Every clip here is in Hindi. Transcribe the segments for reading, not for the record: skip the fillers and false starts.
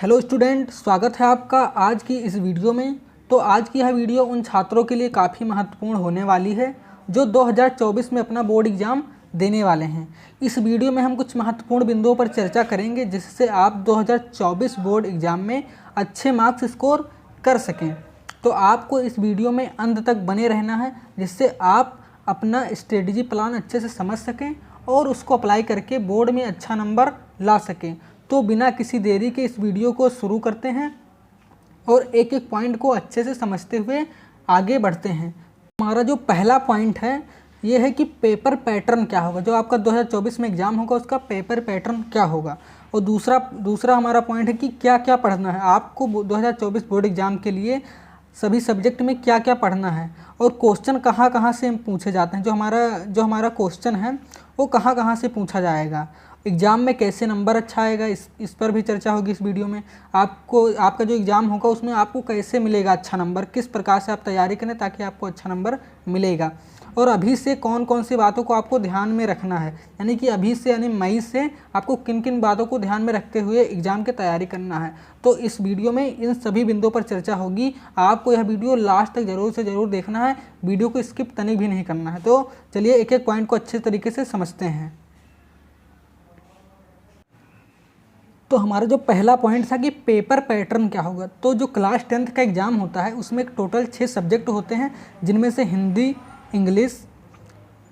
हेलो स्टूडेंट, स्वागत है आपका आज की इस वीडियो में। तो आज की यह वीडियो उन छात्रों के लिए काफ़ी महत्वपूर्ण होने वाली है जो 2024 में अपना बोर्ड एग्ज़ाम देने वाले हैं। इस वीडियो में हम कुछ महत्वपूर्ण बिंदुओं पर चर्चा करेंगे जिससे आप 2024 बोर्ड एग्ज़ाम में अच्छे मार्क्स स्कोर कर सकें। तो आपको इस वीडियो में अंत तक बने रहना है जिससे आप अपना स्ट्रेटजी प्लान अच्छे से समझ सकें और उसको अप्लाई करके बोर्ड में अच्छा नंबर ला सकें। तो बिना किसी देरी के इस वीडियो को शुरू करते हैं और एक एक पॉइंट को अच्छे से समझते हुए आगे बढ़ते हैं। हमारा जो पहला पॉइंट है ये है कि पेपर पैटर्न क्या होगा, जो आपका 2024 में एग्ज़ाम होगा उसका पेपर पैटर्न क्या होगा। और दूसरा हमारा पॉइंट है कि क्या क्या पढ़ना है आपको 2024 बोर्ड एग्ज़ाम के लिए, सभी सब्जेक्ट में क्या क्या पढ़ना है और क्वेश्चन कहाँ कहाँ से पूछे जाते हैं। जो हमारा क्वेश्चन है वो कहाँ कहाँ से पूछा जाएगा, एग्ज़ाम में कैसे नंबर अच्छा आएगा, इस पर भी चर्चा होगी इस वीडियो में। आपका जो एग्ज़ाम होगा उसमें आपको कैसे मिलेगा अच्छा नंबर, किस प्रकार से आप तैयारी करें ताकि आपको अच्छा नंबर मिलेगा। और अभी से कौन कौन सी बातों को आपको ध्यान में रखना है, यानी कि अभी से यानी मई से आपको किन किन बातों को ध्यान में रखते हुए एग्ज़ाम की तैयारी करना है। तो इस वीडियो में इन सभी बिंदुओं पर चर्चा होगी। आपको यह वीडियो लास्ट तक ज़रूर से ज़रूर देखना है, वीडियो को स्किप तनिक भी नहीं करना है। तो चलिए एक एक पॉइंट को अच्छे तरीके से समझते हैं। तो हमारा जो पहला पॉइंट था कि पेपर पैटर्न क्या होगा, तो जो क्लास 10th का एग्ज़ाम होता है उसमें टोटल 6 सब्जेक्ट होते हैं जिनमें से हिंदी, इंग्लिश,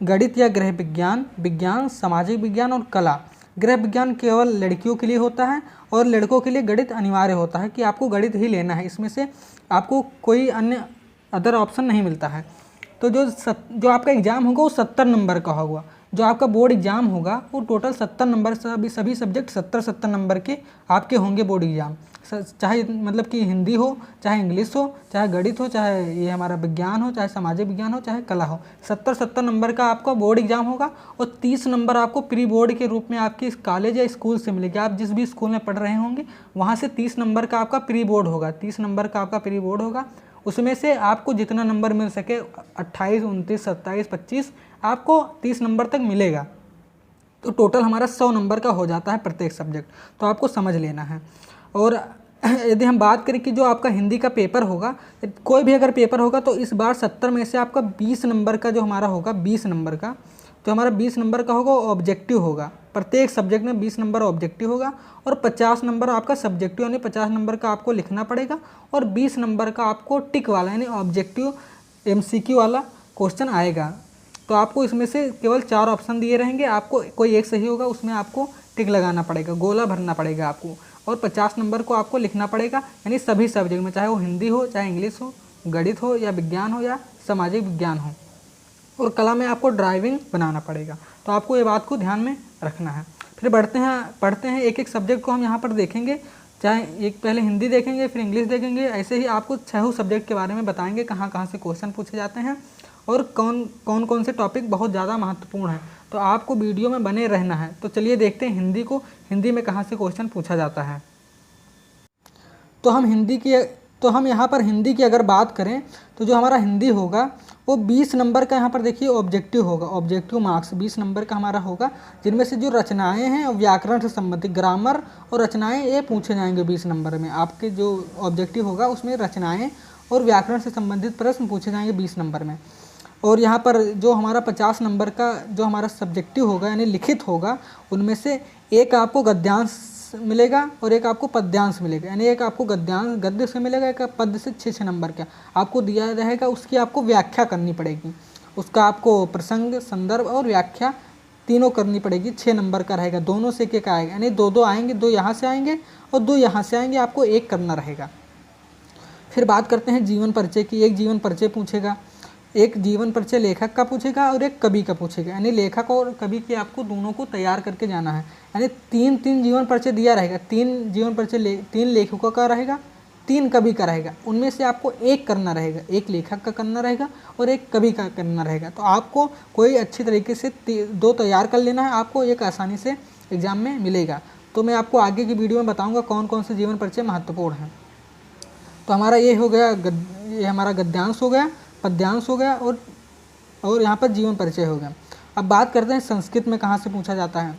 गणित या गृह विज्ञान, विज्ञान, सामाजिक विज्ञान और कला। गृह विज्ञान केवल लड़कियों के लिए होता है और लड़कों के लिए गणित अनिवार्य होता है कि आपको गणित ही लेना है, इसमें से आपको कोई अन्य अदर ऑप्शन नहीं मिलता है। तो जो आपका एग्ज़ाम होगा वो 70 नंबर का होगा। जो आपका बोर्ड एग्ज़ाम होगा वो टोटल 70 नंबर से सभी सब्जेक्ट 70 नंबर के आपके होंगे बोर्ड एग्ज़ाम। चाहे मतलब कि हिंदी हो, चाहे इंग्लिश हो, चाहे गणित हो, चाहे ये हमारा विज्ञान हो, चाहे सामाजिक विज्ञान हो, चाहे कला हो, 70 नंबर का आपका बोर्ड एग्ज़ाम होगा। और 30 नंबर आपको प्री बोर्ड के रूप में आपके कॉलेज या स्कूल से मिलेगा। आप जिस भी स्कूल में पढ़ रहे होंगे वहाँ से 30 नंबर का आपका प्री बोर्ड होगा। 30 नंबर का आपका प्री बोर्ड होगा, उसमें से आपको जितना नंबर मिल सके 28, 29, 27, 25 आपको 30 नंबर तक मिलेगा। तो टोटल हमारा 100 नंबर का हो जाता है प्रत्येक सब्जेक्ट, तो आपको समझ लेना है। और यदि हम बात करें कि जो आपका हिंदी का पेपर होगा, कोई भी अगर पेपर होगा तो इस बार 70 में से आपका 20 नंबर का जो हमारा होगा, 20 नंबर का जो हमारा 20 नंबर का होगा वो ऑब्जेक्टिव होगा। प्रत्येक सब्जेक्ट में 20 नंबर ऑब्जेक्टिव होगा और 50 नंबर आपका सब्जेक्टिव, यानी 50 नंबर का आपको लिखना पड़ेगा और 20 नंबर का आपको टिक वाला यानी ऑब्जेक्टिव MCQ वाला क्वेश्चन आएगा। तो आपको इसमें से केवल 4 ऑप्शन दिए रहेंगे, आपको कोई एक सही होगा, उसमें आपको टिक लगाना पड़ेगा, गोला भरना पड़ेगा आपको। और 50 नंबर को आपको लिखना पड़ेगा, यानी सभी सब्जेक्ट में, चाहे वो हिंदी हो, चाहे इंग्लिश हो, गणित हो या विज्ञान हो या सामाजिक विज्ञान हो। और कला में आपको ड्राइविंग बनाना पड़ेगा। तो आपको ये बात को ध्यान में रखना है। फिर पढ़ते हैं एक एक सब्जेक्ट को हम यहाँ पर देखेंगे, चाहे एक पहले हिंदी देखेंगे फिर इंग्लिश देखेंगे। ऐसे ही आपको 6 सब्जेक्ट के बारे में बताएंगे कहाँ कहाँ से क्वेश्चन पूछे जाते हैं और कौन से टॉपिक बहुत ज़्यादा महत्वपूर्ण है। तो आपको वीडियो में बने रहना है। तो चलिए देखते हैं हिंदी में कहाँ से क्वेश्चन पूछा जाता है। तो हम यहाँ पर हिंदी की अगर बात करें तो जो हमारा हिंदी होगा वो 20 नंबर का यहाँ पर देखिए ऑब्जेक्टिव होगा। ऑब्जेक्टिव मार्क्स 20 नंबर का हमारा होगा, जिनमें से जो रचनाएं हैं और व्याकरण से संबंधित ग्रामर और रचनाएं ये पूछे जाएंगे 20 नंबर में। आपके जो ऑब्जेक्टिव होगा उसमें रचनाएं और व्याकरण से संबंधित प्रश्न पूछे जाएंगे 20 नंबर में। और यहाँ पर जो हमारा 50 नंबर का जो हमारा सब्जेक्टिव होगा यानी लिखित होगा, उनमें से एक आपको गद्यांश मिलेगा और एक आपको पद्यांश मिलेगा। यानी एक आपको गद्य से मिलेगा, एक पद्य से 6 नंबर का आपको दिया रहेगा, उसकी आपको व्याख्या करनी पड़ेगी। उसका आपको प्रसंग, संदर्भ और व्याख्या तीनों करनी पड़ेगी। 6 नंबर का रहेगा, दोनों से एक आएगा, यानी दो आएंगे, 2 यहाँ से आएंगे और 2 यहाँ से आएंगे, आपको एक करना रहेगा। फिर बात करते हैं जीवन परिचय की। एक जीवन परिचय पूछेगा, एक जीवन परिचय लेखक का पूछेगा और एक कवि का पूछेगा। यानी लेखक और कवि के आपको दोनों को तैयार करके जाना है। यानी 3 जीवन परिचय दिया रहेगा, 3 जीवन परिचय 3 लेखकों का रहेगा, 3 कवि का रहेगा। उनमें से आपको एक करना रहेगा, एक लेखक का करना रहेगा और एक कवि का करना रहेगा। तो आपको कोई अच्छी तरीके से 2 तैयार कर लेना है, आपको एक आसानी से एग्ज़ाम में मिलेगा। तो मैं आपको आगे की वीडियो में बताऊँगा कौन कौन से जीवन परिचय महत्वपूर्ण हैं। तो हमारा ये हो गया, ये हमारा गद्यांश हो गया, पद्यांश हो गया और यहाँ पर जीवन परिचय हो गया। अब बात करते हैं संस्कृत में कहाँ से पूछा जाता है।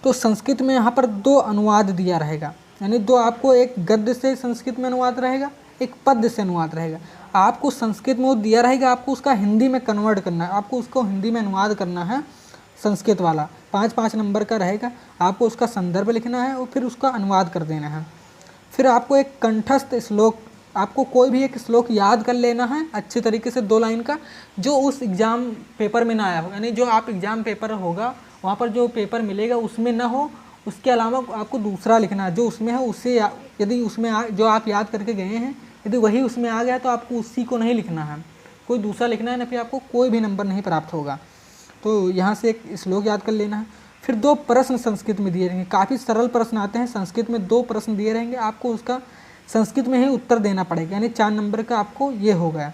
तो संस्कृत में यहाँ पर 2 अनुवाद दिया रहेगा, यानी दो आपको एक गद्य से संस्कृत में अनुवाद रहेगा, एक पद्य से अनुवाद रहेगा। आपको संस्कृत में वो दिया रहेगा, आपको उसका हिंदी में कन्वर्ट करना है, आपको उसको हिंदी में अनुवाद करना है संस्कृत वाला। 5-5 नंबर का रहेगा, आपको उसका संदर्भ लिखना है और फिर उसका अनुवाद कर देना है। फिर आपको एक कंठस्थ श्लोक, आपको कोई भी एक श्लोक याद कर लेना है अच्छे तरीके से 2 लाइन का, जो उस एग्ज़ाम पेपर में ना आया हो, यानी जो आप एग्ज़ाम पेपर होगा वहाँ पर जो पेपर मिलेगा उसमें ना हो, उसके अलावा आपको दूसरा लिखना है जो उसमें है, उससे यदि उसमें जो आप याद करके गए हैं यदि वही उसमें आ गया तो आपको उसी को नहीं लिखना है, कोई दूसरा लिखना है, ना फिर आपको कोई भी नंबर नहीं प्राप्त होगा। तो यहाँ से एक श्लोक याद कर लेना है। फिर 2 प्रश्न संस्कृत में दिए रहेंगे, काफ़ी सरल प्रश्न आते हैं संस्कृत में, 2 प्रश्न दिए रहेंगे, आपको उसका संस्कृत में ही उत्तर देना पड़ेगा, यानी 4 नंबर का आपको ये हो गया,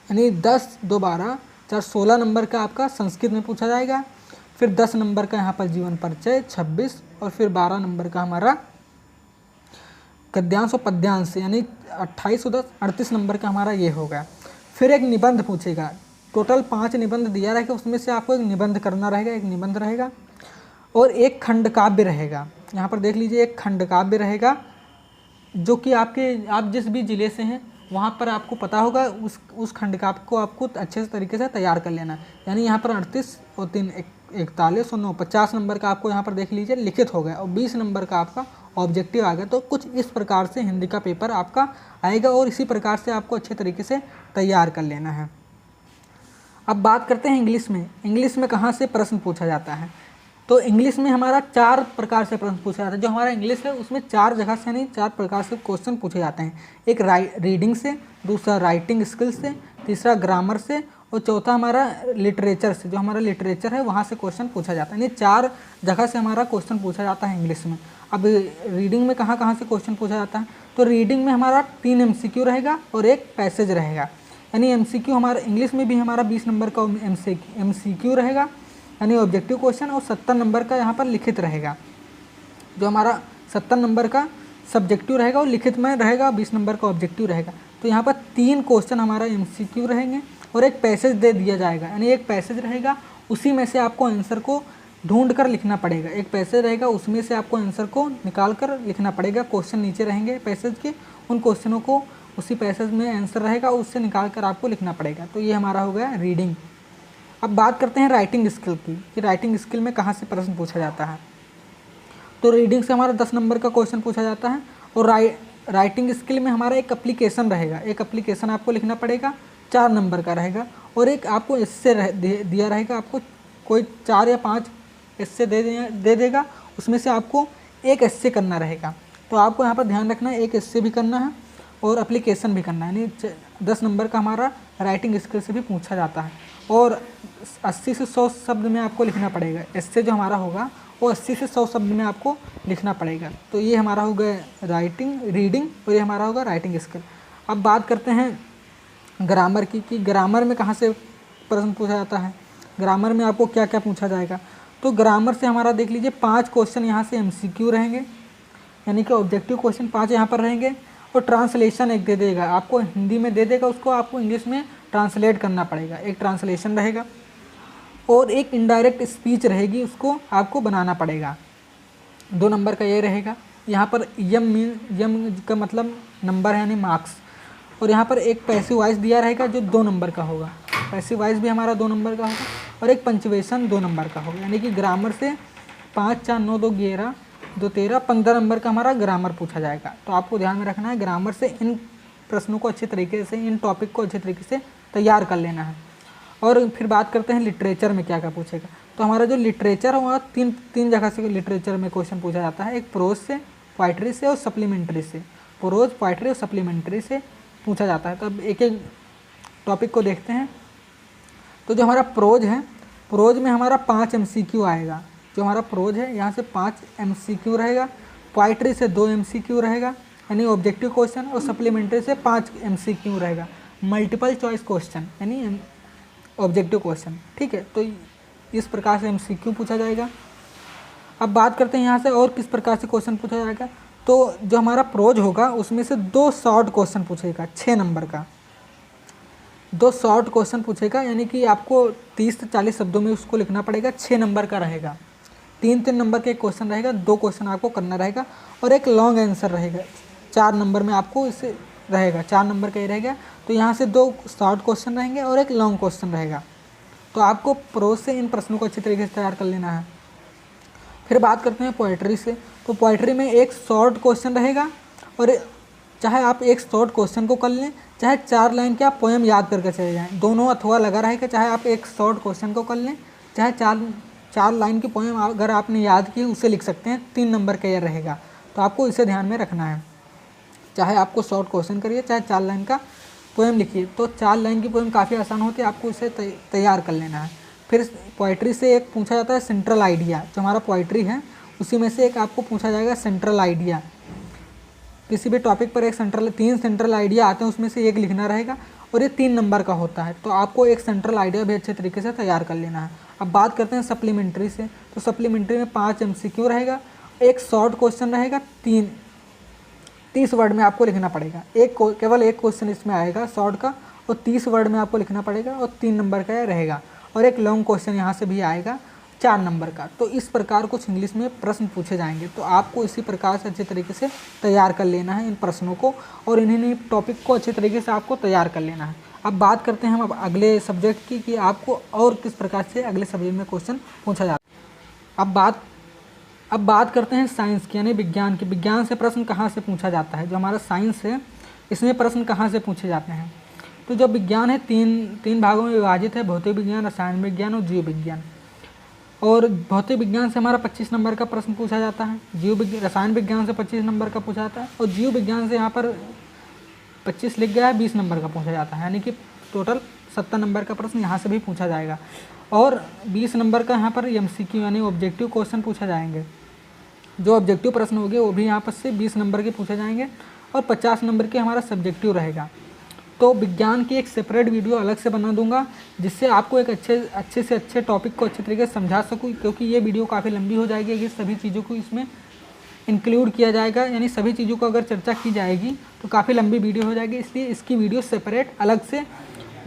यानी 10, 2, 12, 4, 16 नंबर का आपका संस्कृत में पूछा जाएगा। फिर 10 नंबर का यहाँ पर जीवन परिचय 26, और फिर 12 नंबर का हमारा गद्यांश और पद्यांश, यानी 28 और 10 38 नंबर का हमारा ये हो गया। फिर एक निबंध पूछेगा, टोटल 5 निबंध दिया रहेगा, उसमें से आपको एक निबंध करना रहेगा, एक निबंध रहेगा और एक खंड काव्य रहेगा। यहाँ पर देख लीजिए, एक खंड काव्य रहेगा जो कि आप जिस भी ज़िले से हैं वहाँ पर आपको पता होगा, उस खंड काव्य को आपको अच्छे से तरीके से तैयार कर लेना है। यानी यहाँ पर 38 और 3 41 और 9 50 नंबर का आपको यहाँ पर देख लीजिए लिखित हो गया, और 20 नंबर का आपका ऑब्जेक्टिव आ गया। तो कुछ इस प्रकार से हिंदी का पेपर आपका आएगा और इसी प्रकार से आपको अच्छे तरीके से तैयार कर लेना है। अब बात करते हैं इंग्लिश में। इंग्लिश में कहाँ से प्रश्न पूछा जाता है? तो इंग्लिश में हमारा 4 प्रकार से प्रश्न पूछा जाता है। जो हमारा इंग्लिश है उसमें 4 जगह से, यानी 4 प्रकार से क्वेश्चन पूछे जाते हैं। एक रीडिंग से, दूसरा राइटिंग स्किल से, तीसरा ग्रामर से और चौथा हमारा लिटरेचर से। जो हमारा लिटरेचर है वहाँ से क्वेश्चन पूछा जाता है, यानी 4 जगह से हमारा क्वेश्चन पूछा जाता है इंग्लिश में। अब रीडिंग में कहाँ से क्वेश्चन पूछा जाता है? तो रीडिंग में हमारा 3 MCQ रहेगा और एक पैसेज रहेगा, यानी MCQ हमारा इंग्लिश में भी हमारा 20 नंबर का MCQ रहेगा, यानी ऑब्जेक्टिव क्वेश्चन, और 70 नंबर का यहाँ पर लिखित रहेगा। जो हमारा 70 नंबर का सब्जेक्टिव रहेगा और लिखित में रहेगा, 20 नंबर का ऑब्जेक्टिव रहेगा। तो यहाँ पर 3 क्वेश्चन हमारा MCQ रहेंगे और एक पैसेज दे दिया जाएगा, यानी एक पैसेज रहेगा, उसी में से आपको आंसर को ढूंढ कर लिखना पड़ेगा। एक पैसेज रहेगा, उसमें से आपको आंसर को निकाल कर लिखना पड़ेगा। क्वेश्चन नीचे रहेंगे पैसेज के, उन क्वेश्चनों को उसी पैसेज में आंसर रहेगा, उससे निकाल कर आपको लिखना पड़ेगा। तो ये हमारा हो गया रीडिंग। अब बात करते हैं राइटिंग स्किल की, कि राइटिंग स्किल में कहाँ से प्रश्न पूछा जाता है। तो रीडिंग से हमारा 10 नंबर का क्वेश्चन पूछा जाता है, और राइटिंग स्किल में हमारा एक एप्लीकेशन रहेगा। एक एप्लीकेशन आपको लिखना पड़ेगा, 4 नंबर का रहेगा, और एक आपको एस्से दिया रहेगा। आपको कोई 4 या 5 एस्से दे देगा, उसमें से आपको एक एस्से करना रहेगा। तो आपको यहाँ पर ध्यान रखना है, एक एस्से भी करना है और एप्लीकेशन भी करना है, यानी 10 नंबर का हमारा राइटिंग स्किल से भी पूछा जाता है। और 80 से 100 शब्द में आपको लिखना पड़ेगा। एस्से जो हमारा होगा वो 80 से 100 शब्द में आपको लिखना पड़ेगा। तो ये हमारा हो गया रीडिंग, और ये हमारा होगा राइटिंग स्किल। अब बात करते हैं ग्रामर की, कि ग्रामर में कहाँ से प्रश्न पूछा जाता है, ग्रामर में आपको क्या क्या पूछा जाएगा। तो ग्रामर से हमारा देख लीजिए 5 क्वेश्चन यहाँ से MCQ रहेंगे, यानी कि ऑब्जेक्टिव क्वेश्चन 5 यहाँ पर रहेंगे, और ट्रांसलेशन एक दे देगा, आपको हिंदी में दे देगा, उसको आपको इंग्लिश में ट्रांसलेट करना पड़ेगा। एक ट्रांसलेशन रहेगा और एक इनडायरेक्ट स्पीच रहेगी, उसको आपको बनाना पड़ेगा। 2 नंबर का ये रहेगा। यहाँ पर यम का मतलब नंबर है, यानी मार्क्स, और यहाँ पर एक पैसिव वॉइस दिया रहेगा जो 2 नंबर का होगा। पैसिव वॉइस भी हमारा 2 नंबर का होगा, और एक पंचुएशन 2 नंबर का होगा। यानी कि ग्रामर से 5, 4, 9, 2, 11, 2, 13, 15 नंबर का हमारा ग्रामर पूछा जाएगा। तो आपको ध्यान में रखना है, ग्रामर से इन प्रश्नों को अच्छे तरीके से, इन टॉपिक को अच्छे तरीके से तैयार कर लेना है। और फिर बात करते हैं लिटरेचर में क्या क्या पूछेगा। तो हमारा जो लिटरेचर है वहाँ तीन जगह से लिटरेचर में क्वेश्चन पूछा जाता है। एक प्रोज से, पोइट्री से और सप्लीमेंट्री से। प्रोज, पोइट्री और सप्लीमेंट्री से पूछा जाता है। तो अब एक एक टॉपिक को देखते हैं। तो जो हमारा प्रोज है, प्रोज में हमारा 5 MCQ आएगा। जो हमारा प्रोज है यहाँ से 5 MCQ रहेगा, पोइट्री से 2 MCQ रहेगा, यानी ऑब्जेक्टिव क्वेश्चन, और सप्लीमेंट्री से 5 MCQ रहेगा, मल्टीपल चॉइस क्वेश्चन, यानी ऑब्जेक्टिव क्वेश्चन। ठीक है, तो इस प्रकार से MCQ पूछा जाएगा। अब बात करते हैं यहाँ से और किस प्रकार से क्वेश्चन पूछा जाएगा। तो जो हमारा प्रोज होगा उसमें से 2 शॉर्ट क्वेश्चन पूछेगा, 6 नंबर का 2 शॉर्ट क्वेश्चन पूछेगा, यानी कि आपको 30 से 40 शब्दों में उसको लिखना पड़ेगा, 6 नंबर का रहेगा। 3 नंबर के क्वेश्चन रहेगा, 2 क्वेश्चन आपको करना रहेगा और एक लॉन्ग आंसर रहेगा। 4 नंबर में आपको इसे रहेगा, 4 नंबर का ही रहेगा। तो यहाँ से 2 शॉर्ट क्वेश्चन रहेंगे और एक लॉन्ग क्वेश्चन रहेगा। तो आपको प्रोज से इन प्रश्नों को अच्छी तरीके से तैयार कर लेना है। फिर बात करते हैं पोएट्री से। तो पोएट्री में एक शॉर्ट क्वेश्चन रहेगा और चाहे आप एक शॉर्ट क्वेश्चन को कर लें, चाहे 4 लाइन के आप पोएम याद करके चले जाएं, दोनों अथवा लगा रहेगा। चाहे आप एक शॉर्ट क्वेश्चन को कर लें, चाहे 4 लाइन की पोएम अगर आपने याद की उसे लिख सकते हैं। 3 नंबर का यह रहेगा, तो आपको इसे ध्यान में रखना है। चाहे आपको शॉर्ट क्वेश्चन करिए, चाहे 4 लाइन का पोएम लिखिए। तो 4 लाइन की पोएम काफ़ी आसान होती है, आपको इसे तैयार कर लेना है। फिर पोइट्री से एक पूछा जाता है सेंट्रल आइडिया। जो हमारा पोइट्री है उसी में से एक आपको पूछा जाएगा सेंट्रल आइडिया। किसी भी टॉपिक पर एक 3 सेंट्रल आइडिया आते हैं, उसमें से एक लिखना रहेगा और ये 3 नंबर का होता है। तो आपको एक सेंट्रल आइडिया भी अच्छे तरीके से तैयार कर लेना है। अब बात करते हैं सप्लीमेंट्री से। तो सप्लीमेंट्री में 5 MCQ रहेगा, एक शॉर्ट क्वेश्चन रहेगा, 30 वर्ड में आपको लिखना पड़ेगा। केवल एक क्वेश्चन इसमें आएगा शॉर्ट का और 30 वर्ड में आपको लिखना पड़ेगा और 3 नंबर का रहेगा। और एक लॉन्ग क्वेश्चन यहाँ से भी आएगा 4 नंबर का। तो इस प्रकार कुछ इंग्लिश में प्रश्न पूछे जाएंगे। तो आपको इसी प्रकार से अच्छे तरीके से तैयार कर लेना है इन प्रश्नों को और इन्हीं टॉपिक को अच्छे तरीके से आपको तैयार कर लेना है। अब बात करते हैं हम अब अगले सब्जेक्ट की कि आपको और किस प्रकार से अगले सब्जेक्ट में क्वेश्चन पूछा जाता है। अब बात करते हैं साइंस की, यानी विज्ञान की। विज्ञान से प्रश्न कहाँ से पूछा जाता है। जो हमारा साइंस है इसमें प्रश्न कहाँ से पूछे जाते हैं। तो जो विज्ञान है तीन भागों में विभाजित है, भौतिक विज्ञान, रसायन विज्ञान और जीव विज्ञान। और भौतिक विज्ञान से हमारा 25 नंबर का प्रश्न पूछा जाता है, रसायन विज्ञान से 25 नंबर का पूछा जाता है और जीव विज्ञान से यहाँ पर 25 लिख गया है, 20 नंबर का पूछा जाता है। यानी कि टोटल 70 नंबर का प्रश्न यहाँ से भी पूछा जाएगा और 20 नंबर का यहाँ पर MCQ यानी ऑब्जेक्टिव क्वेश्चन पूछा जाएंगे। जो ऑब्जेक्टिव प्रश्न होंगे वो भी यहाँ पर से 20 नंबर के पूछे जाएंगे और 50 नंबर के हमारा सब्जेक्टिव रहेगा। तो विज्ञान की एक सेपरेट वीडियो अलग से बना दूंगा जिससे आपको एक अच्छे से अच्छे टॉपिक को अच्छे तरीके से समझा सकूँ, क्योंकि ये वीडियो काफ़ी लंबी हो जाएगी अगर सभी चीज़ों को इसमें इंक्लूड किया जाएगा। यानी सभी चीज़ों को अगर चर्चा की जाएगी तो काफ़ी लंबी वीडियो हो जाएगी, इसलिए इसकी वीडियो सेपरेट अलग से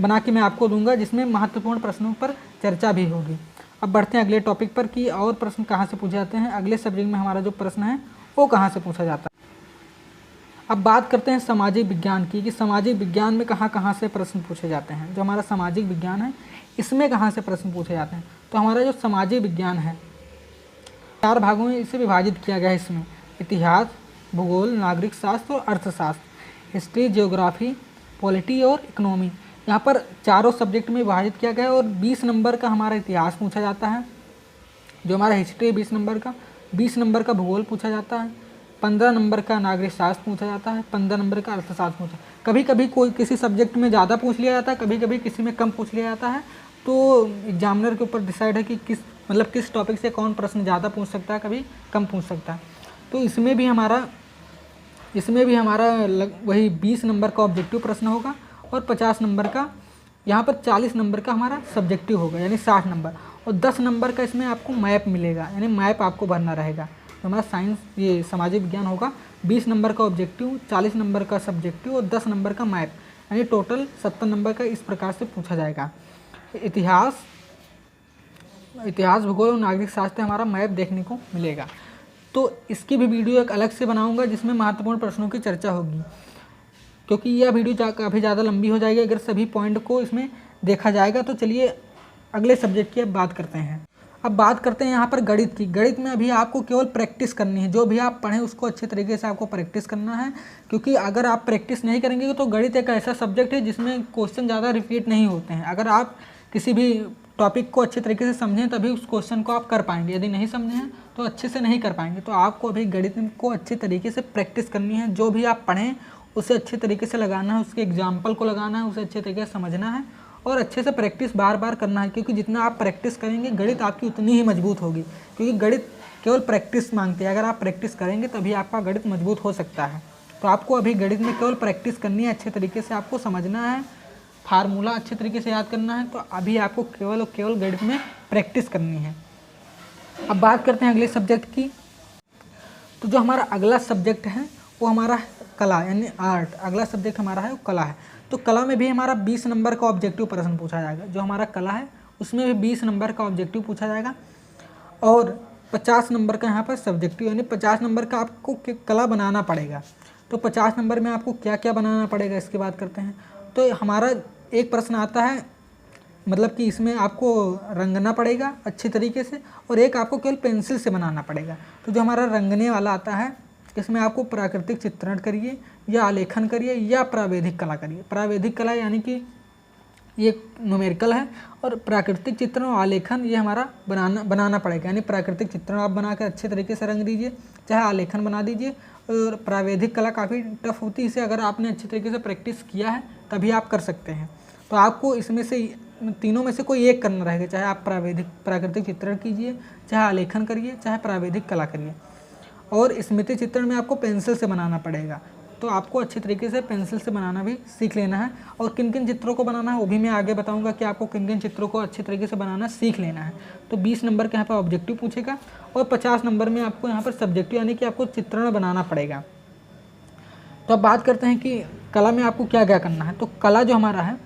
बना के मैं आपको दूंगा जिसमें महत्वपूर्ण प्रश्नों पर चर्चा भी होगी। अब बढ़ते हैं अगले टॉपिक पर कि और प्रश्न कहाँ से पूछे जाते हैं। अगले सब्जेक्ट में हमारा जो प्रश्न है वो कहाँ से पूछा जाता है। अब बात करते हैं सामाजिक विज्ञान की कि सामाजिक विज्ञान में कहाँ से प्रश्न पूछे जाते हैं। जो हमारा सामाजिक विज्ञान है इसमें कहाँ से प्रश्न पूछे जाते हैं। तो हमारा जो सामाजिक विज्ञान है 4 भागों में इसे विभाजित किया गया है। इसमें इतिहास, भूगोल, नागरिक शास्त्र और अर्थशास्त्र, हिस्ट्री, जियोग्राफी, पॉलिटी और इकोनॉमी। यहाँ पर चारों सब्जेक्ट में विभाजित किया गया है और 20 नंबर का हमारा इतिहास पूछा जाता है। जो हमारा हिस्ट्री 20 नंबर का, 20 नंबर का भूगोल पूछा जाता है, 15 नंबर का नागरिक शास्त्र पूछा जाता है, 15 नंबर का अर्थशास्त्र पूछा। कभी कभी कोई किसी सब्जेक्ट में ज़्यादा पूछ लिया जाता है, कभी कभी किसी में कम पूछ लिया जाता है। तो एग्जामिनर के ऊपर डिसाइड है कि किस टॉपिक से कौन प्रश्न ज़्यादा पूछ सकता है, कभी कम पूछ सकता है। तो इसमें भी हमारा वही 20 नंबर का ऑब्जेक्टिव प्रश्न होगा और 50 नंबर का, यहाँ पर 40 नंबर का हमारा सब्जेक्टिव होगा यानी 60 नंबर और 10 नंबर का इसमें आपको मैप मिलेगा, यानी मैप आपको भरना रहेगा। तो हमारा ये सामाजिक विज्ञान होगा 20 नंबर का ऑब्जेक्टिव, 40 नंबर का सब्जेक्टिव और 10 नंबर का मैप, यानी टोटल 70 नंबर का इस प्रकार से पूछा जाएगा। इतिहास, भूगोल और नागरिक शास्त्र हमारा मैप देखने को मिलेगा। तो इसकी भी वीडियो एक अलग से बनाऊंगा जिसमें महत्वपूर्ण प्रश्नों की चर्चा होगी, क्योंकि यह वीडियो काफ़ी ज़्यादा लंबी हो जाएगी अगर सभी पॉइंट को इसमें देखा जाएगा। तो चलिए अगले सब्जेक्ट की अब बात करते हैं। अब बात करते हैं यहाँ पर गणित की। गणित में अभी आपको केवल प्रैक्टिस करनी है, जो भी आप पढ़ें उसको अच्छे तरीके से आपको प्रैक्टिस करना है, क्योंकि अगर आप प्रैक्टिस नहीं करेंगे तो गणित एक ऐसा सब्जेक्ट है जिसमें क्वेश्चन ज़्यादा रिपीट नहीं होते हैं। अगर आप किसी भी टॉपिक को अच्छे तरीके से समझें तभी उस क्वेश्चन को आप कर पाएंगे, यदि नहीं समझे हैं तो अच्छे से नहीं कर पाएंगे। तो आपको अभी गणित को अच्छे तरीके से प्रैक्टिस करनी है, जो भी आप पढ़ें उसे अच्छे तरीके से लगाना है, उसके एग्जाम्पल को लगाना है, उसे अच्छे तरीके से समझना है और अच्छे से प्रैक्टिस बार बार करना है, क्योंकि जितना आप प्रैक्टिस करेंगे गणित आपकी उतनी ही मजबूत होगी, क्योंकि गणित केवल प्रैक्टिस मांगती है। अगर आप प्रैक्टिस करेंगे तभी आपका गणित मजबूत हो सकता है। तो आपको अभी गणित में केवल प्रैक्टिस करनी है, अच्छे तरीके से आपको समझना है, फार्मूला अच्छे तरीके से याद करना है। तो अभी आपको केवल और केवल गणित में प्रैक्टिस करनी है। अब बात करते हैं अगले सब्जेक्ट की। तो जो हमारा अगला सब्जेक्ट है वो हमारा कला यानी आर्ट। अगला सब्जेक्ट हमारा है वो कला है। तो कला में भी हमारा 20 नंबर का ऑब्जेक्टिव प्रश्न पूछा जाएगा। जो हमारा कला है उसमें भी 20 नंबर का ऑब्जेक्टिव पूछा जाएगा और 50 नंबर का यहाँ पर सब्जेक्टिव, यानी 50 नंबर का आपको कला बनाना पड़ेगा। तो 50 नंबर में आपको क्या क्या बनाना पड़ेगा इसकी बात करते हैं। तो हमारा एक प्रश्न आता है, मतलब कि इसमें आपको रंगना पड़ेगा अच्छी तरीके से, और एक आपको केवल पेंसिल से बनाना पड़ेगा। तो जो हमारा रंगने वाला आता है, इसमें आपको प्राकृतिक चित्रण करिए या आलेखन करिए या प्रावैधिक कला करिए। प्रावैधिक कला यानी कि ये न्यूमेरिकल है, और प्राकृतिक चित्रण और आलेखन ये हमारा बनाना पड़ेगा। यानी प्राकृतिक चित्रण आप बनाकर अच्छे तरीके से रंग दीजिए, चाहे आलेखन बना दीजिए। और प्रावैधिक कला काफ़ी टफ होती है, इसे अगर आपने अच्छे तरीके से प्रैक्टिस किया है तभी आप कर सकते हैं। तो आपको इसमें से तीनों में से कोई एक करना रहेगा, चाहे आप प्राकृतिक चित्रण कीजिए, चाहे आलेखन करिए, चाहे प्रावैधिक कला करिए। और स्मृति चित्रण में आपको पेंसिल से बनाना पड़ेगा, तो आपको अच्छे तरीके से पेंसिल से बनाना भी सीख लेना है। और किन किन चित्रों को बनाना है वो भी मैं आगे बताऊंगा कि आपको किन किन चित्रों को अच्छे तरीके से बनाना सीख लेना है। तो 20 नंबर के यहाँ पर ऑब्जेक्टिव पूछेगा, और 50 नंबर में आपको यहाँ पर सब्जेक्टिव यानी कि आपको चित्रण बनाना पड़ेगा। तो अब बात करते हैं कि कला में आपको क्या क्या करना है। तो कला जो हमारा है,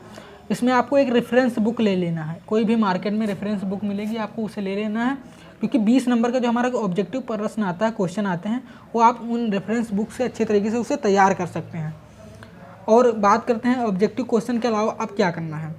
इसमें आपको एक रेफरेंस बुक ले लेना है। कोई भी मार्केट में रेफरेंस बुक मिलेगी, आपको उसे ले लेना है, क्योंकि 20 नंबर का जो हमारा ऑब्जेक्टिव प्रश्न आता है, क्वेश्चन आते हैं, वो आप उन रेफरेंस बुक से अच्छे तरीके से उसे तैयार कर सकते हैं। और बात करते हैं ऑब्जेक्टिव क्वेश्चन के अलावा आप क्या करना है।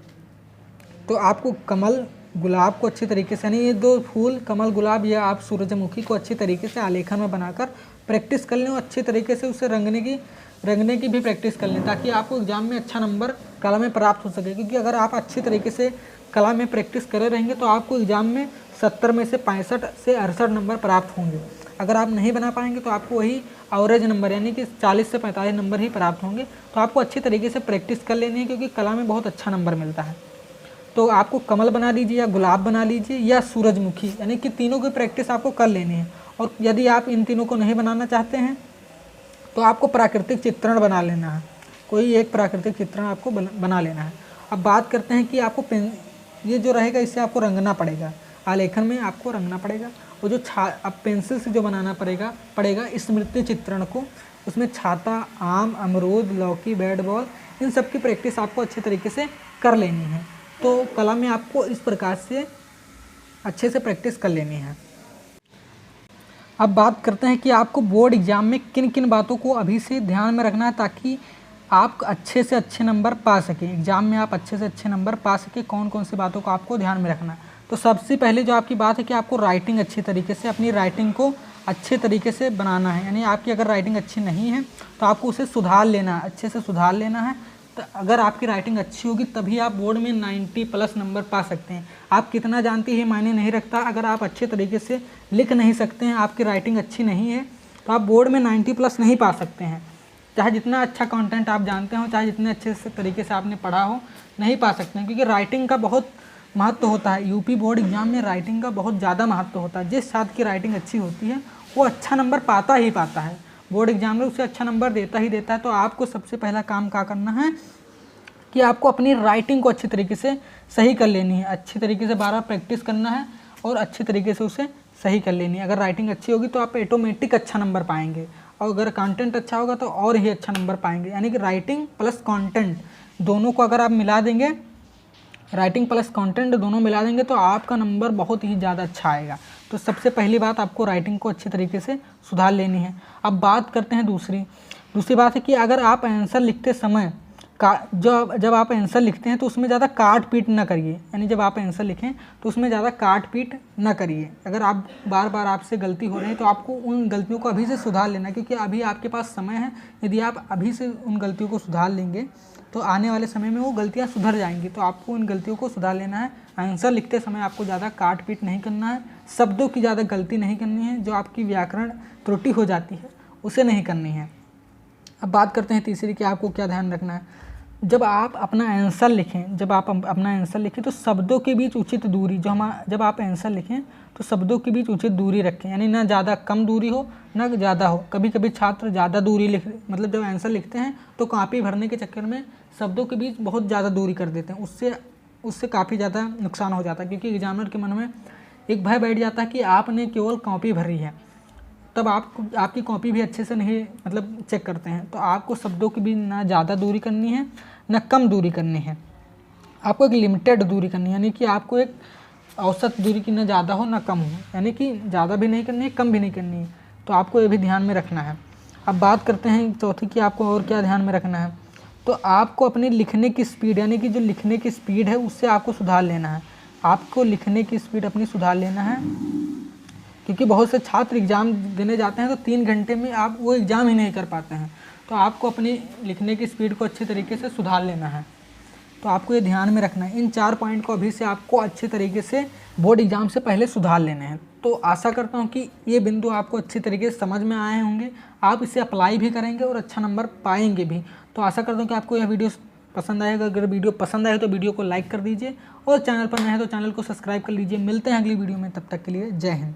तो आपको कमल गुलाब को अच्छे तरीके से, यानी ये दो फूल कमल गुलाब या आप सूरजमुखी को अच्छे तरीके से आलेखन में बनाकर प्रैक्टिस कर लें, और अच्छे तरीके से उसे रंगने की भी प्रैक्टिस कर लें, ताकि आपको एग्जाम में अच्छा नंबर कला में प्राप्त हो सके। क्योंकि अगर आप अच्छे तरीके से कला में प्रैक्टिस करे रहेंगे तो आपको एग्जाम में 70 में से 65 से 68 नंबर प्राप्त होंगे। अगर आप नहीं बना पाएंगे तो आपको वही एवरेज नंबर यानी कि 40 से 45 नंबर ही प्राप्त होंगे। तो आपको अच्छे तरीके से प्रैक्टिस कर लेनी है, क्योंकि कला में बहुत अच्छा नंबर मिलता है। तो आपको कमल बना लीजिए या गुलाब बना लीजिए या सूरजमुखी, यानी कि तीनों की प्रैक्टिस आपको कर लेनी है। और यदि आप इन तीनों को नहीं बनाना चाहते हैं तो आपको प्राकृतिक चित्रण बना लेना है, कोई एक प्राकृतिक चित्रण आपको बना लेना है। अब बात करते हैं कि आपको ये जो रहेगा इससे आपको रंगना पड़ेगा, आलेखन में आपको रंगना पड़ेगा। वो जो अब पेंसिल से जो बनाना पड़ेगा स्मृति चित्रण को, उसमें छाता, आम, अमरूद, लौकी, बैट बॉल, इन सब की प्रैक्टिस आपको अच्छे तरीके से कर लेनी है। तो कला में आपको इस प्रकार से अच्छे से प्रैक्टिस कर लेनी है। अब बात करते हैं कि आपको बोर्ड एग्जाम में किन किन बातों को अभी से ध्यान में रखना है, ताकि आप अच्छे से अच्छे नंबर पा सकें, एग्जाम में आप अच्छे से अच्छे नंबर पा सकें। कौन कौन सी बातों को आपको ध्यान में रखना है। तो सबसे पहले जो आपकी बात है कि आपको राइटिंग अच्छी तरीके से, अपनी राइटिंग को अच्छे तरीके से बनाना है। यानी आपकी अगर राइटिंग अच्छी नहीं है तो आपको उसे सुधार लेना है, अच्छे से सुधार लेना है। तो अगर आपकी राइटिंग अच्छी होगी तभी आप बोर्ड में 90+ नंबर पा सकते हैं। आप कितना जानते हैं मायने नहीं रखता, अगर आप अच्छे तरीके से लिख नहीं सकते हैं, आपकी राइटिंग अच्छी नहीं है, तो आप बोर्ड में 90+ नहीं पा सकते हैं। चाहे जितना अच्छा कंटेंट आप जानते हो, चाहे जितने अच्छे से तरीके से आपने पढ़ा हो, नहीं पा सकते हैं। क्योंकि राइटिंग का बहुत महत्व होता है। यूपी बोर्ड एग्जाम में राइटिंग का बहुत ज़्यादा महत्व होता है। जिस छात्र की राइटिंग अच्छी होती है वो अच्छा नंबर पाता ही पाता है, बोर्ड एग्जाम में उसे अच्छा नंबर देता ही देता है। तो आपको सबसे पहला काम क्या करना है कि आपको अपनी राइटिंग को अच्छी तरीके से सही कर लेनी है, अच्छी तरीके से 12 प्रैक्टिस करना है और अच्छी तरीके से उसे सही कर लेनी है। अगर राइटिंग अच्छी होगी तो आप ऑटोमेटिक अच्छा नंबर पाएंगे, और अगर कंटेंट अच्छा होगा तो और ही अच्छा नंबर पाएंगे। यानी कि राइटिंग प्लस कंटेंट दोनों को अगर आप मिला देंगे, राइटिंग प्लस कंटेंट दोनों मिला देंगे तो आपका नंबर बहुत ही ज़्यादा अच्छा आएगा। तो सबसे पहली बात आपको राइटिंग को अच्छी तरीके से सुधार लेनी है। अब बात करते हैं दूसरी बात है कि अगर आप आंसर लिखते समय जब आप आंसर लिखते हैं तो उसमें ज़्यादा काट पीट ना करिए। यानी जब आप आंसर लिखें तो उसमें ज़्यादा काट पीट ना करिए। अगर आप बार बार आपसे गलती हो रही है तो आपको उन गलतियों को अभी से सुधार लेना है, क्योंकि अभी आपके पास समय है। यदि आप अभी से उन गलतियों को सुधार लेंगे तो आने वाले समय में वो गलतियाँ सुधर जाएंगी। तो आपको उन गलतियों को सुधार लेना है। आंसर लिखते समय आपको ज़्यादा काट पीट नहीं करना है, शब्दों की ज़्यादा गलती नहीं करनी है, जो आपकी व्याकरण त्रुटि हो जाती है उसे नहीं करनी है। अब बात करते हैं तीसरी कि आपको क्या ध्यान रखना है। जब आप अपना आंसर लिखें तो शब्दों के बीच उचित दूरी, जब आप आंसर लिखें तो शब्दों के बीच उचित दूरी रखें। यानी ना ज़्यादा कम दूरी हो ना ज़्यादा हो। कभी कभी छात्र ज़्यादा दूरी मतलब जब आंसर लिखते हैं तो कॉपी भरने के चक्कर में शब्दों के बीच बहुत ज़्यादा दूरी कर देते हैं। उससे काफ़ी ज़्यादा नुकसान हो जाता है, क्योंकि एग्जामिनर के मन में एक भय बैठ जाता है कि आपने केवल कॉपी भरी है, तब आपकी कॉपी भी अच्छे से नहीं चेक करते हैं। तो आपको शब्दों की भी ना ज़्यादा दूरी करनी है ना कम दूरी करनी है, आपको एक लिमिटेड दूरी करनी है। यानी कि आपको एक औसत दूरी की ना ज़्यादा हो ना कम हो, यानी कि ज़्यादा भी नहीं करनी है कम भी नहीं करनी है। तो आपको ये भी ध्यान में रखना है। अब बात करते हैं चौथी की, आपको और क्या ध्यान में रखना है। तो आपको अपनी लिखने की स्पीड, यानी कि जो लिखने की स्पीड है उससे आपको सुधार लेना है। आपको लिखने की स्पीड अपनी सुधार लेना है, क्योंकि बहुत से छात्र एग्ज़ाम देने जाते हैं तो 3 घंटे में आप वो एग्ज़ाम ही नहीं कर पाते हैं। तो आपको अपनी लिखने की स्पीड को अच्छे तरीके से सुधार लेना है। तो आपको ये ध्यान में रखना है, इन 4 पॉइंट को अभी से आपको अच्छे तरीके से बोर्ड एग्ज़ाम से पहले सुधार लेने हैं। तो आशा करता हूँ कि ये बिंदु आपको अच्छे तरीके से समझ में आए होंगे, आप इसे अप्लाई भी करेंगे और अच्छा नंबर पाएंगे भी। तो आशा करता हूँ कि आपको यह वीडियो पसंद आएगा। अगर वीडियो पसंद आए तो वीडियो को लाइक कर दीजिए और चैनल पर नए हैं तो चैनल को सब्सक्राइब कर लीजिए। मिलते हैं अगली वीडियो में, तब तक के लिए जय हिंद।